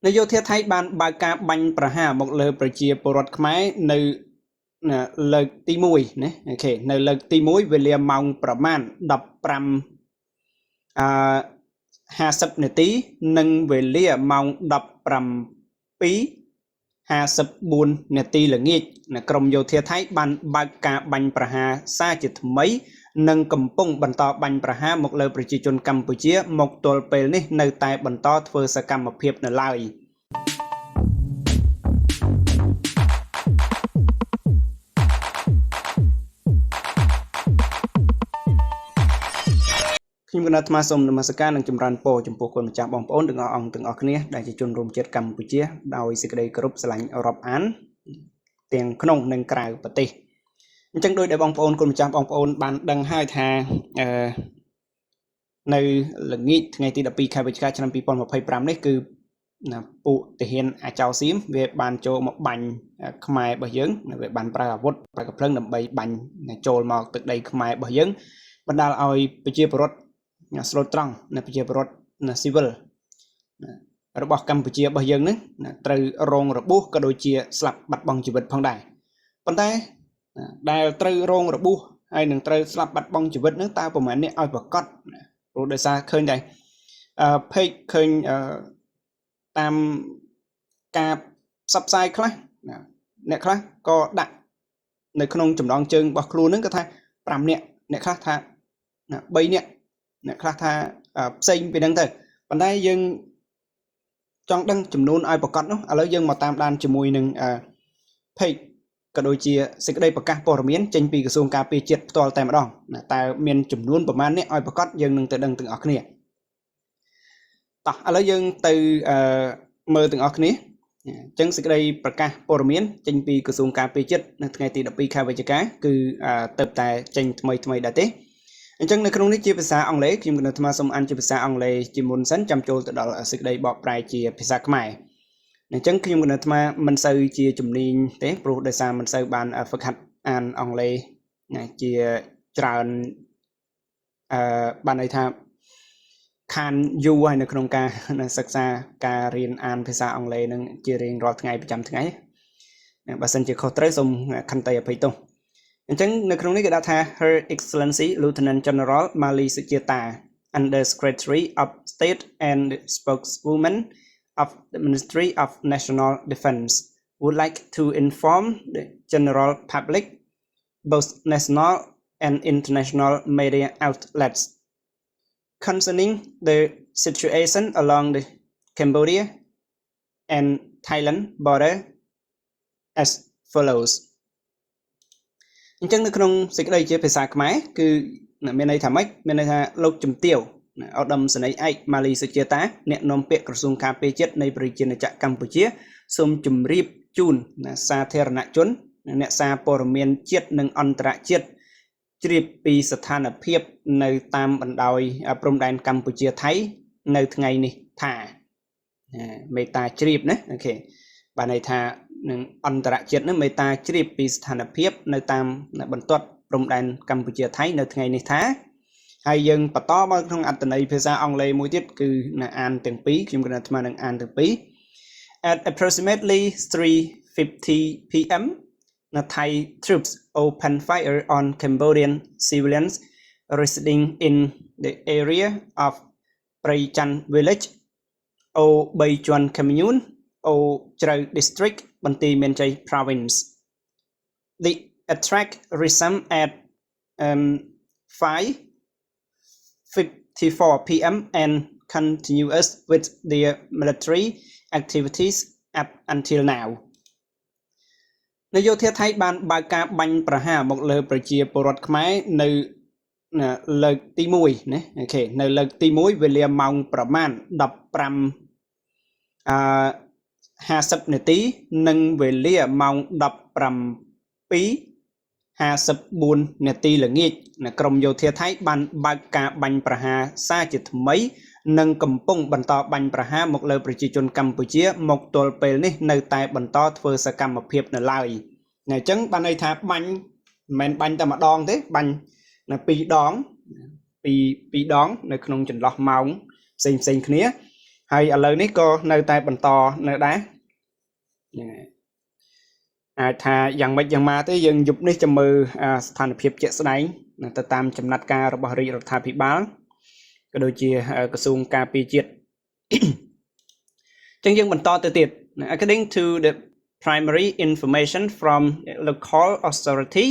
นโยเทียไทยบานบากาบัญประหาหมกเลยประเจียปรดขมายในเลิกตีมุยนะโอเคในเลิกตีมุยเวลียมองประมาณดับปรำ50 นาทีหนึ่งเวลียมองดับปรำปี54 นาทีหลังงี้นะกรมโยเทียไทยบานบากาบัญประหาซาจิตไหมหนึ่งกำปงบรรทอบัญประหาหมกเลยประจิจนกัมพูชีหมกตัวเปลนี่ในใต้บรรทอเฟอร์สกรรมเพียบในลายខ្ញុំគណៈអាត្មាសូមនមស្ការនិងចម្រើនពរចំពោះគុណម្ចាស់បងប្អូនទាំងអស់អង្គទាំងអស់គ្នាដែលជាជនរួមជាតិកម្ពុជាដោយសេចក្តីគោរពស្រឡាញ់រាប់អានទាំងក្នុងនិងក្រៅប្រទេសអញ្ចឹងដោយដែលបងប្អូនគុណម្ចាស់បងប្អូនបានដឹងហើយថានៅល្ងាចថ្ងៃទី12ខែវិច្ឆិកាឆ្នាំ2025នេះគឺពួកទាហានអាចោសៀមវាបានចូលមកបាញ់ខ្មែររបស់យើងវាបានប្រើអាវុធប្រើកាភ្លើងដើម្បីបាញ់ចូលមកទឹកដីខ្មែររបស់យើងបណ្ដាលឲ្យប្រជាពលរដ្ឋស្លូតត្រង់នៅប្រជាពលរដ្ឋស៊ីវិលរបស់កម្ពុជារបស់យើងនឹងត្រូវរងរបួសក៏ដូចជាស្លាប់បាត់បង់ជីវិតផងដែរប៉ុន្តែដែលត្រូវរងរបួសហើយនឹងត្រូវស្លាប់បាត់បង់ជីវិតនឹងតើប្រមាណនេះឲ្យប្រកាសព្រោះដោយសារឃើញតែពេកឃើញតាមការផ្សព្វផ្សាយខ្លះអ្នកខ្លះក៏ដាក់នៅក្នុងចំណងជើងរបស់ខ្លួននឹងក៏ថា5នាក់អ្នកខ្លះថា3នាក់អ្នកខ្លះថាផ្សេងពីហ្នឹងទៅប៉ុន្តែយើងចង់ដឹងចំនួនឲ្យប្រកាសនោះឥឡូវយើងមកតាមដានជាមួយនឹងpageក៏ដូចជាសេចក្តីប្រកាសព័ត៌មានចេញពីក្រសួងការពារជាតិផ្ទាល់តែម្ដងតើមានចំនួនប្រមាណនេះឲ្យប្រកាសយើងនឹងទៅដឹងទាំងអស់គ្នាតោះឥឡូវយើងទៅមើលទាំងអស់គ្នាអញ្ចឹងសេចក្តីប្រកាសព័ត៌មានចេញពីក្រសួងការពារជាតិនៅថ្ងៃទី12ខែវិច្ឆិកាគឺទៅតែចេញថ្មីដែរទេអញ្ចឹងនៅក្នុងនេះជាភាសាអង់គ្លេសខ្ញុំគណៈអាត្មាសូមអានជាភាសាអង់គ្លេសជាមុនសិនចាំចូលទៅដល់សេចក្តីបកប្រែជាភាសាខ្មែរអញ្ចឹងខ្ញុំគណៈអាត្មាមិនសូវជាជំនាញទេព្រោះដោយសារមិនសូវបានហ្វឹកហាត់អានអង់គ្លេសជាច្រើនបានន័យថាខានយូរហើយនៅក្នុងការសិក្សាការរៀនអានភាសាអង់គ្លេសនឹងជារៀងរាល់ថ្ងៃប្រចាំថ្ងៃបើសិនជាខុសត្រូវសូមខន្តីអភ័យទោសអញ្ចឹងនៅក្នុងនេះគេដាក់ថា Her Excellency Lieutenant General Mali Sucheta Under Secretary of State and Spokeswoman of the Ministry of National Defense would like to inform the general public, both national and international media outlets, concerning the situation along the Cambodia and Thailand border as follows.អញ្ចឹងនៅក្នុងសេចក្តីជាភាសាខ្មែរគឺមានន័យថាម៉េចមានន័យថាលោកជំទាវឧត្តមសេនីយ៍ឯកម៉ាលីសុជាតាអ្នកនាំពាក្យក្រសួងការពារជាតិនៃប្រជាណាចក្រកម្ពុជាសូមជម្រាបជូនសាធារណជនអ្នកសារព័ត៌មានជាតិនិងអន្តរជាតិជ្រាបពីស្ថានភាពនៅតាមបណ្ដោយព្រំដែនកម្ពុជាថៃនៅថ្ងៃនេះថាមេតាជ្រាបណាអូខេបានន័យថានឹងអន្តរជាតិនឹងមេតាជ្រាបពីស្ថានភាពនៅតាមបន្ទាត់ព្រំដែនកម្ពុជាថៃនៅថ្ងៃនេះថាហើយយើងបន្តមកក្នុងអត្ថន័យភាសាអង់គ្លេសមួយទៀតគឺអានទាំងពីរខ្ញុំគណៈអាត្មានឹងអានទាំងពីរ At approximately 3:50 p.m. the Thai troops opened fire on Cambodian civilians residing in the area of Prey Chan village, O Bay Chuan commune, O Trau district, Banti Menchay province. The attack resumed at 5:54 p.m. and continues with their military activities up until now. នយោធាថៃបានបើកការបាញ់ប្រហារមកលើប្រជាពលរដ្ឋខ្មែរនៅលើកទី1ណាអូខេនៅលើកទី1វេលាម៉ោងប្រមាណ50 នាទីនិងវេលាម៉ោង17:54 នាទីល្ងាចក្រមយោធាថៃបានបើកការបាញ់ប្រហារសារជាថ្មីនិងកំពុងបន្តបាញ់ប្រហារមកលើប្រជាជនកម្ពុជាមកទល់ពេលនេះនៅតែបន្តធ្វើសកម្មភាពនៅឡើយអញ្ចឹងបានន័យថាបាញ់មិនមែនបាញ់តែម្ដងទេបាញ់នៅ2 ដងនៅក្នុងចន្លោះម៉ោងផ្សេងគ្នា ហើយឥឡូវនេះក៏នៅតែបន្តនៅដែរអាចថាយ៉ាងម៉េចយ៉ាងម៉ាទេយើងយប់នេះចាំមើលស្ថានភាពជាក់ស្ដែងទៅតាមចំណាត់ការរបស់រាជរដ្ឋាភិបាលក៏ដូចជាក្រសួងការពារជាតិចឹងយើងបន្តទៅទៀត according to the primary information from local authority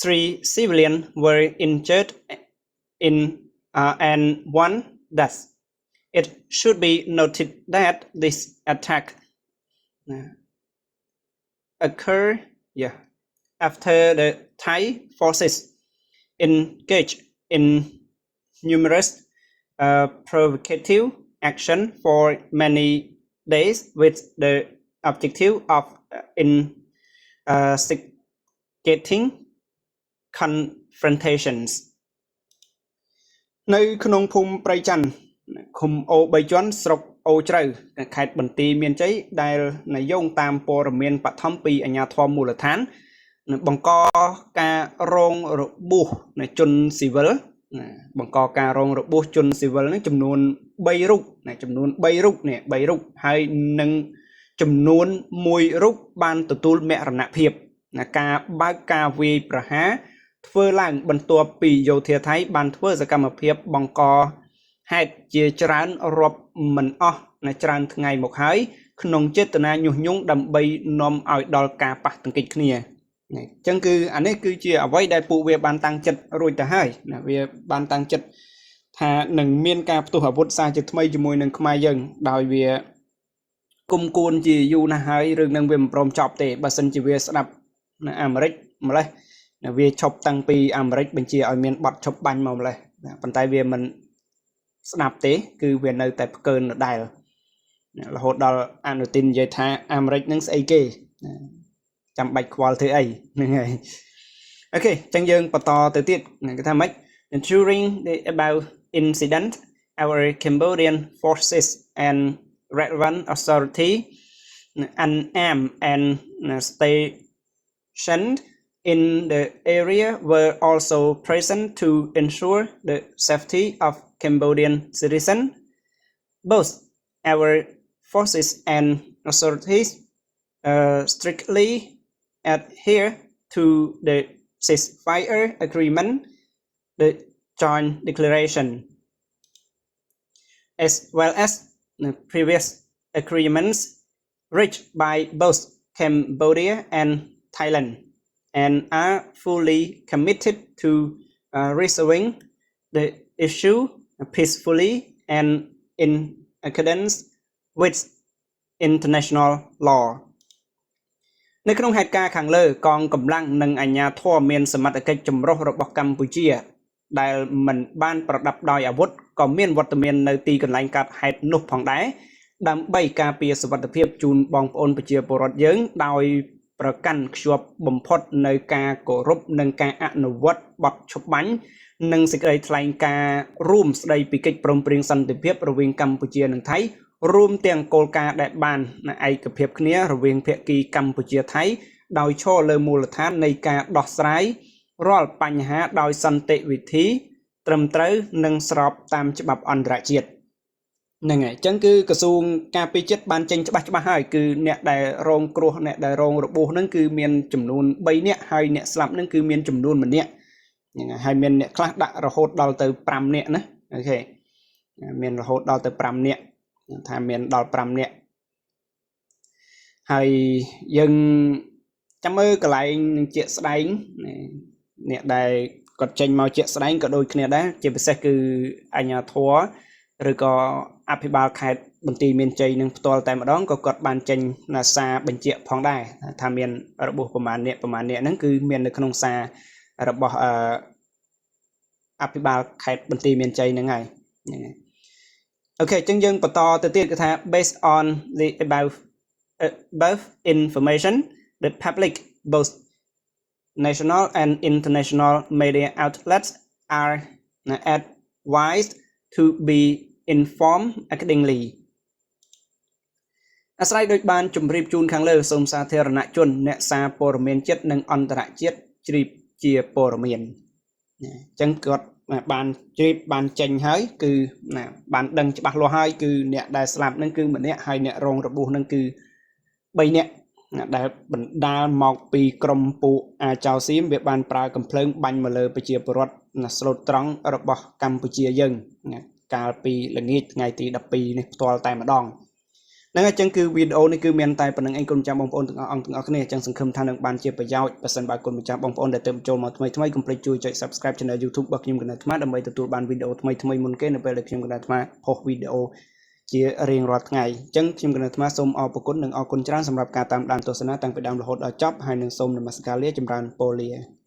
3 civilians were injured in and 1 death. It should be noted that this attack occurred after the Thai forces engaged in numerous provocative action for many days with the objective of instigating confrontations នៅក្នុងភូមិព្រៃច័ន្ទឃុំអូ3ជាន់ស្រុកអូជ្រៅខេត្តបន្ទាយមានជ័យដែលនាយកតាមព័ត៌មានបឋមពីអាជ្ញាធរមូលដ្ឋានបង្កការរងរបួសនៃជនស៊ីវិលបង្កការរងរបួសជនស៊ីវិលនេះចំនួន3រូបចំនួន3រូបនេះ3រូបហើយនឹងចំនួន1រូបបានទទួលមរណភាពការបើកការវាយប្រហារធ្វើឡើងបន្ទាប់ពីយោធាថៃបានធ្វើសកម្មភាពបង្កហេតុជាច្រើនរាប់មិនអស់នៅច្រើនថ្ងៃមកហើយក្នុងចេតនាញុះញង់ដើម្បីនាំឲ្យដល់ការប៉ះទង្គិចគ្នាអញ្ចឹងគឺអានេះគឺជាអ្វីដែលពួកវាបានតាំងចិត្តរួចទៅហើយវាបានតាំងចិត្តថានឹងមានការផ្ទុះអាវុធសារជាថ្មីជាមួយនឹងខ្មែរយើងដោយវាគុំគួនជាយូរណាស់ហើយរឿងនឹងវាមិនព្រមចប់ទេបើសិនជាវាស្ដាប់នៅអាមេរិកម្លេះវាឈប់តាំងពីអាមេរិកបញ្ជាឲ្យមានប័ណ្ណឈប់បាញ់មកម្លេះប៉ុន្តែវាមិនស្ដាប់ទេគឺវានៅតែផ្កើនដដែលរហូតដល់អនុទាននិយាយថាអាមេរិកនឹងស្អីគេចាំបាច់ខ្វល់ធ្វើអីហ្នឹងហើយអូខេអញ្ចឹងយើងបន្តទៅទៀតគេថាម៉េច during the above incident our Cambodian forces and relevant authority unarmed and stationed in the area were also present to ensure the safety of Cambodian citizens. Both our forces and authorities strictly adhere to the ceasefire agreement, the joint declaration, as well as the previous agreements reached by both Cambodia and Thailand, and are fully committed to resolving the issue peacefully and in accordance with international law. នៅក្នុងហេតុការណ៍ខាងលើកងកម្លាំងនិងអាជ្ញាធរមានសមត្ថកិច្ចចម្រុះរបស់កម្ពុជាដែលមិនបានប្រដាប់ដោយអាវុធក៏មានវត្តមាននៅទីកន្លែងកើតហេតុនោះផងដែរដើម្បីការពារសុវត្ថិភាពជូនបងប្អូនប្រជាពលរដ្ឋយើងដោយប្រកាន់ខ្ជាប់បំផុតនៅការគោរពនិងការអនុវត្តបទឈប់បាញ់និងសេចក្តីថ្លែងការណ៍រួមស្តីពីកិច្ចព្រមព្រៀងសន្តិភាពរវាងកម្ពុជានិងថៃរួមទាំងគោលការណ៍ដែលបានឯកភាពគ្នារវាងភាគីកម្ពុជាថៃដោយឈរលើមូលដ្ឋាននៃការដោះស្រាយរាល់បញ្ហាដោយសន្តិវិធីត្រឹមត្រូវនិងស្របតាមច្បាប់អន្តរជាតិហ្នឹងហើយអញ្ចឹងគឺក្រសួងការពារជាតិបានចេញច្បាស់ហើយគឺអ្នកដែលរងគ្រោះអ្នកដែលរងរបួសហ្នឹងគឺមានចំនួន3នាក់ហើយអ្នកស្លាប់ហ្នឹងគឺមានចំនួន1នាក់ហ្នឹងហើយមានអ្នកខ្លះដាក់រហូតដល់ទៅ5នាក់ណាអូខេមានរហូតដល់ទៅ5នាក់ថាមានដល់5នាក់ហើយយើងចាំមើលកន្លែងជាក់ស្ដែងអ្នកដែលគាត់ចេញមកជាក់ស្ដែងក៏ដូចគ្នាដែរជាពិសេសគឺអាជ្ញាធរឬក៏អភិបាលខេត្តបន្ទាយមានជ័យនឹងផ្ទាល់តែម្ដងក៏គាត់បានចេញសារបញ្ជាក់ផងដែរថាមានរបួសប្រមាណអ្នកហ្នឹងគឺមាននៅក្នុងសាររបស់អភិបាលខេត្តបន្ទាយមានជ័យហ្នឹងហើយអូខេអញ្ចឹងយើងបន្តទៅទៀតគឺថា based on the above information the public both national and international media outlets are advised to be informed accordingly អាស្រ័យដោយបានជម្រាបជូនខាងលើសូមសាធារណជនអ្នកសារព័ត៌មានជាតិនិងអន្តរជាតិជ្រាបជាព័ត៌មានអញ្ចឹងគាត់ បានជ្រាបបានចេញហើយគឺបានដឹងច្បាស់លាស់ហើយគឺអ្នកដែលស្លាប់នឹងគឺម្នាក់ហើយអ្នករងរបួសនឹងគឺ3នាក់ដែលបណ្ដាលមកពីក្រមពួកអាចោសៀមវាបានប្រើកំភ្លើងបាញ់មកលើប្រជាពលរដ្ឋស្លូតត្រង់របស់កម្ពុជាយើងកាលពីល្ងាចថ្ងៃទី12នេះផ្ទាល់តែម្ដងហ្នឹងអញ្ចឹងគឺវីដេអូនេះគឺមានតែប៉ុណ្្នឹងឯងគុណចាស់បងប្អូនទាំងអស់ទាំងអស់គ្នាអញ្ចឹងសង្ឃឹមថានឹងបានជាប្រយោជន៍បើសិនបើគុណម្ចាស់បងប្អូនដែលទើបចូលមកថ្មីកុំភ្លេចជួយចុច Subscribe Channel YouTube របស់ខ្ញុំកណ្ដាលអាត្មាដើម្បីទទួលបានវីដេអូថ្មីមុនគេនៅពេលដែលខ្ញុំកណ្ដាលអាត្មាផុសវីដេអូជារៀងរាល់ថ្ងៃអញ្ចឹងខ្ញុំកណ្ដាលអាត្មាសូមអរគុណនិងអរគុណច្រើនសម្រាប់ការតាមដានទស្សនាតាំងពីដើមរហូតដល់ចប់ហើយនឹងសូមនមស្ការលាចម្រើនពរលា